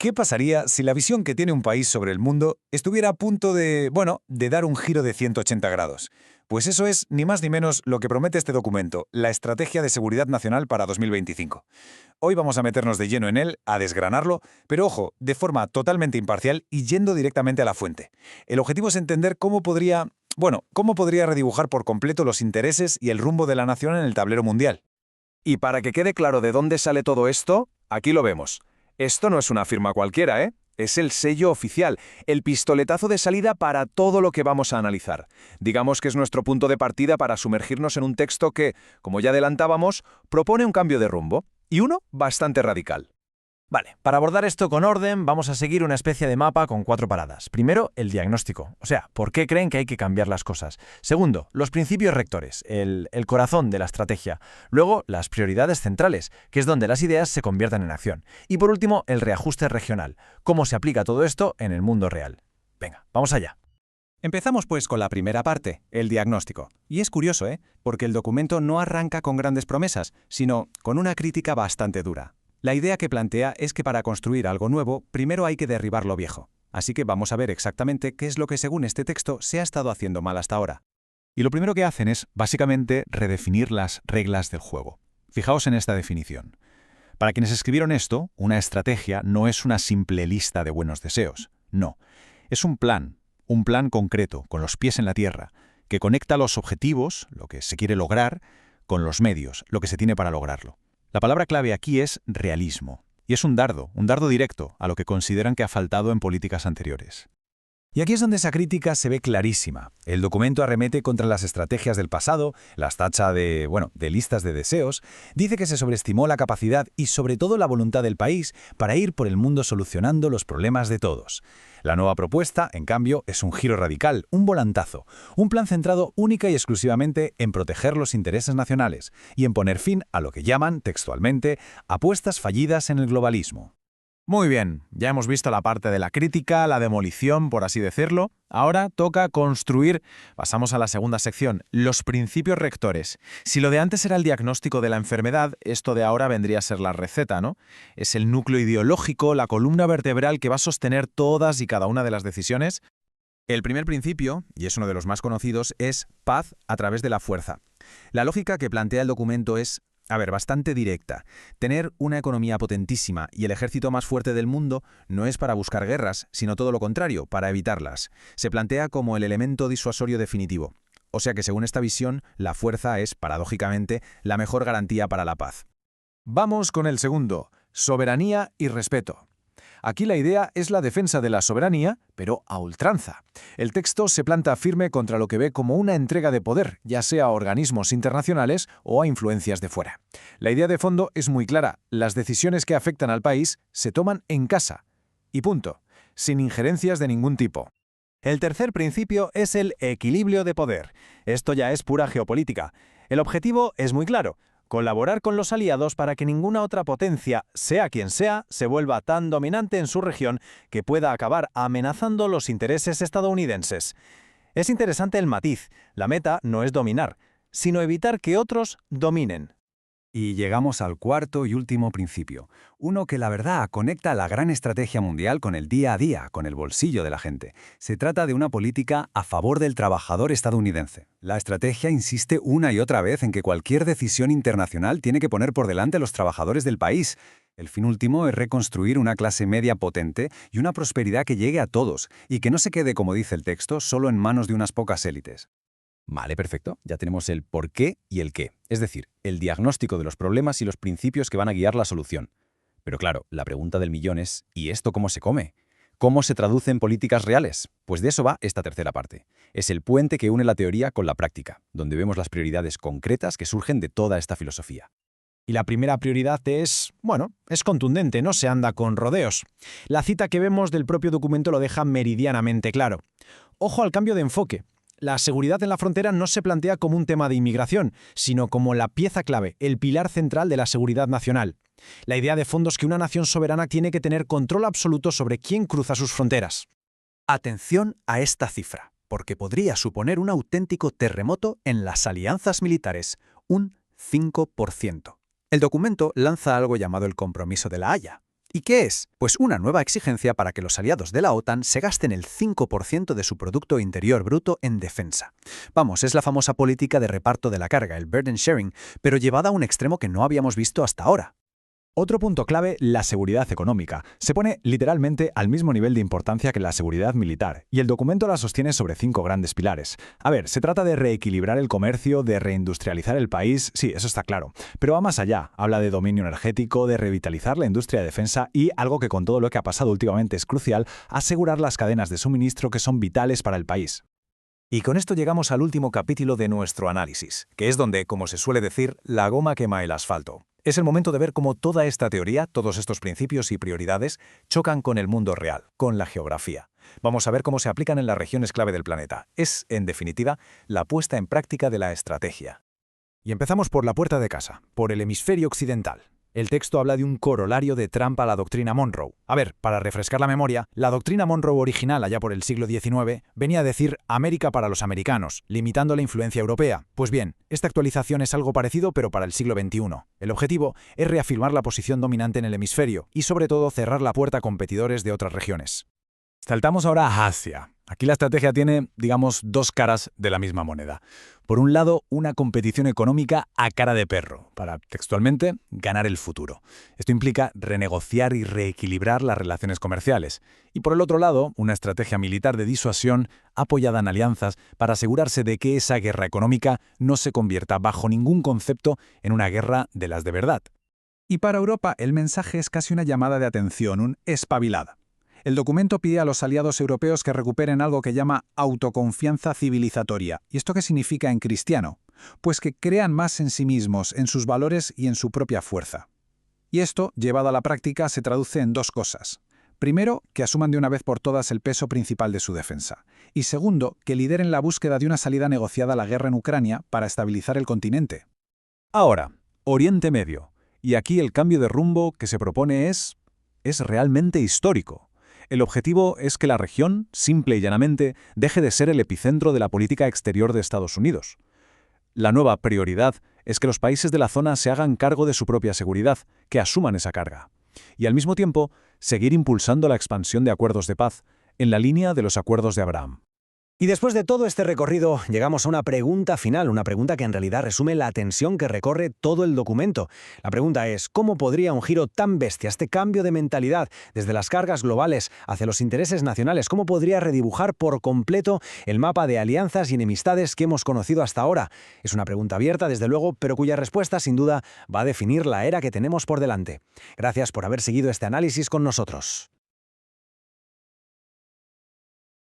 ¿Qué pasaría si la visión que tiene un país sobre el mundo estuviera a punto de dar un giro de 180 grados? Pues eso es ni más ni menos lo que promete este documento, la Estrategia de Seguridad Nacional para 2025. Hoy vamos a meternos de lleno en él, a desgranarlo, pero ojo, de forma totalmente imparcial y yendo directamente a la fuente. El objetivo es entender cómo podría redibujar por completo los intereses y el rumbo de la nación en el tablero mundial. Y para que quede claro de dónde sale todo esto, aquí lo vemos. Esto no es una firma cualquiera, ¿eh? Es el sello oficial, el pistoletazo de salida para todo lo que vamos a analizar. Digamos que es nuestro punto de partida para sumergirnos en un texto que, como ya adelantábamos, propone un cambio de rumbo, y uno bastante radical. Vale, para abordar esto con orden, vamos a seguir una especie de mapa con 4 paradas. Primero, el diagnóstico, o sea, ¿por qué creen que hay que cambiar las cosas? Segundo, los principios rectores, el corazón de la estrategia. Luego, las prioridades centrales, que es donde las ideas se convierten en acción. Y por último, el reajuste regional, cómo se aplica todo esto en el mundo real. Venga, vamos allá. Empezamos pues con la primera parte, el diagnóstico. Y es curioso, porque el documento no arranca con grandes promesas, sino con una crítica bastante dura. La idea que plantea es que para construir algo nuevo, primero hay que derribar lo viejo. Así que vamos a ver exactamente qué es lo que según este texto se ha estado haciendo mal hasta ahora. Y lo primero que hacen es, básicamente, redefinir las reglas del juego. Fijaos en esta definición. Para quienes escribieron esto, una estrategia no es una simple lista de buenos deseos. No, es un plan concreto, con los pies en la tierra, que conecta los objetivos, lo que se quiere lograr, con los medios, lo que se tiene para lograrlo. La palabra clave aquí es realismo, y es un dardo directo a lo que consideran que ha faltado en políticas anteriores. Y aquí es donde esa crítica se ve clarísima. El documento arremete contra las estrategias del pasado, las tacha de listas de deseos, dice que se sobreestimó la capacidad y sobre todo la voluntad del país para ir por el mundo solucionando los problemas de todos. La nueva propuesta, en cambio, es un giro radical, un volantazo, un plan centrado única y exclusivamente en proteger los intereses nacionales y en poner fin a lo que llaman, textualmente, apuestas fallidas en el globalismo. Muy bien, ya hemos visto la parte de la crítica, la demolición, por así decirlo. Ahora toca construir, pasamos a la segunda sección, los principios rectores. Si lo de antes era el diagnóstico de la enfermedad, esto de ahora vendría a ser la receta, ¿no? Es el núcleo ideológico, la columna vertebral que va a sostener todas y cada una de las decisiones. El primer principio, y es uno de los más conocidos, es paz a través de la fuerza. La lógica que plantea el documento es bastante directa. Tener una economía potentísima y el ejército más fuerte del mundo no es para buscar guerras, sino todo lo contrario, para evitarlas. Se plantea como el elemento disuasorio definitivo. O sea que según esta visión, la fuerza es, paradójicamente, la mejor garantía para la paz. Vamos con el segundo, soberanía y respeto. Aquí la idea es la defensa de la soberanía, pero a ultranza. El texto se planta firme contra lo que ve como una entrega de poder, ya sea a organismos internacionales o a influencias de fuera. La idea de fondo es muy clara. Las decisiones que afectan al país se toman en casa. Y punto. Sin injerencias de ningún tipo. El tercer principio es el equilibrio de poder. Esto ya es pura geopolítica. El objetivo es muy claro. Colaborar con los aliados para que ninguna otra potencia, sea quien sea, se vuelva tan dominante en su región que pueda acabar amenazando los intereses estadounidenses. Es interesante el matiz. La meta no es dominar, sino evitar que otros dominen. Y llegamos al cuarto y último principio, uno que la verdad conecta la gran estrategia mundial con el día a día, con el bolsillo de la gente. Se trata de una política a favor del trabajador estadounidense. La estrategia insiste una y otra vez en que cualquier decisión internacional tiene que poner por delante a los trabajadores del país. El fin último es reconstruir una clase media potente y una prosperidad que llegue a todos y que no se quede, como dice el texto, solo en manos de unas pocas élites. Vale, perfecto. Ya tenemos el por qué y el qué. Es decir, el diagnóstico de los problemas y los principios que van a guiar la solución. Pero claro, la pregunta del millón es, ¿y esto cómo se come? ¿Cómo se traduce en políticas reales? Pues de eso va esta tercera parte. Es el puente que une la teoría con la práctica, donde vemos las prioridades concretas que surgen de toda esta filosofía. Y la primera prioridad es contundente, no se anda con rodeos. La cita que vemos del propio documento lo deja meridianamente claro. Ojo al cambio de enfoque. La seguridad en la frontera no se plantea como un tema de inmigración, sino como la pieza clave, el pilar central de la seguridad nacional. La idea de fondo es que una nación soberana tiene que tener control absoluto sobre quién cruza sus fronteras. Atención a esta cifra, porque podría suponer un auténtico terremoto en las alianzas militares, un 5%. El documento lanza algo llamado el Compromiso de La Haya, ¿Y qué es? Pues una nueva exigencia para que los aliados de la OTAN se gasten el 5% de su Producto Interior Bruto en defensa. Vamos, es la famosa política de reparto de la carga, el burden sharing, pero llevada a un extremo que no habíamos visto hasta ahora. Otro punto clave, la seguridad económica. Se pone literalmente al mismo nivel de importancia que la seguridad militar, y el documento la sostiene sobre 5 grandes pilares. A ver, se trata de reequilibrar el comercio, de reindustrializar el país, sí, eso está claro, pero va más allá. Habla de dominio energético, de revitalizar la industria de defensa y, algo que con todo lo que ha pasado últimamente es crucial, asegurar las cadenas de suministro que son vitales para el país. Y con esto llegamos al último capítulo de nuestro análisis, que es donde, como se suele decir, la goma quema el asfalto. Es el momento de ver cómo toda esta teoría, todos estos principios y prioridades, chocan con el mundo real, con la geografía. Vamos a ver cómo se aplican en las regiones clave del planeta. Es, en definitiva, la puesta en práctica de la estrategia. Y empezamos por la puerta de casa, por el hemisferio occidental. El texto habla de un corolario de Trump a la doctrina Monroe. A ver, para refrescar la memoria, la doctrina Monroe original allá por el siglo XIX venía a decir América para los americanos, limitando la influencia europea. Pues bien, esta actualización es algo parecido pero para el siglo XXI. El objetivo es reafirmar la posición dominante en el hemisferio y sobre todo cerrar la puerta a competidores de otras regiones. Saltamos ahora a Asia. Aquí la estrategia tiene, digamos, 2 caras de la misma moneda. Por un lado, una competición económica a cara de perro, para, textualmente, ganar el futuro. Esto implica renegociar y reequilibrar las relaciones comerciales. Y por el otro lado, una estrategia militar de disuasión apoyada en alianzas para asegurarse de que esa guerra económica no se convierta bajo ningún concepto en una guerra de las de verdad. Y para Europa, el mensaje es casi una llamada de atención, un espabilada. El documento pide a los aliados europeos que recuperen algo que llama autoconfianza civilizatoria. ¿Y esto qué significa en cristiano? Pues que crean más en sí mismos, en sus valores y en su propia fuerza. Y esto, llevado a la práctica, se traduce en 2 cosas. Primero, que asuman de una vez por todas el peso principal de su defensa. Y segundo, que lideren la búsqueda de una salida negociada a la guerra en Ucrania para estabilizar el continente. Ahora, Oriente Medio. Y aquí el cambio de rumbo que se propone es realmente histórico. El objetivo es que la región, simple y llanamente, deje de ser el epicentro de la política exterior de Estados Unidos. La nueva prioridad es que los países de la zona se hagan cargo de su propia seguridad, que asuman esa carga. Y al mismo tiempo, seguir impulsando la expansión de acuerdos de paz, en la línea de los acuerdos de Abraham. Y después de todo este recorrido, llegamos a una pregunta final, una pregunta que en realidad resume la tensión que recorre todo el documento. La pregunta es, ¿cómo podría un giro tan bestia, este cambio de mentalidad, desde las cargas globales hacia los intereses nacionales, cómo podría redibujar por completo el mapa de alianzas y enemistades que hemos conocido hasta ahora? Es una pregunta abierta, desde luego, pero cuya respuesta, sin duda, va a definir la era que tenemos por delante. Gracias por haber seguido este análisis con nosotros.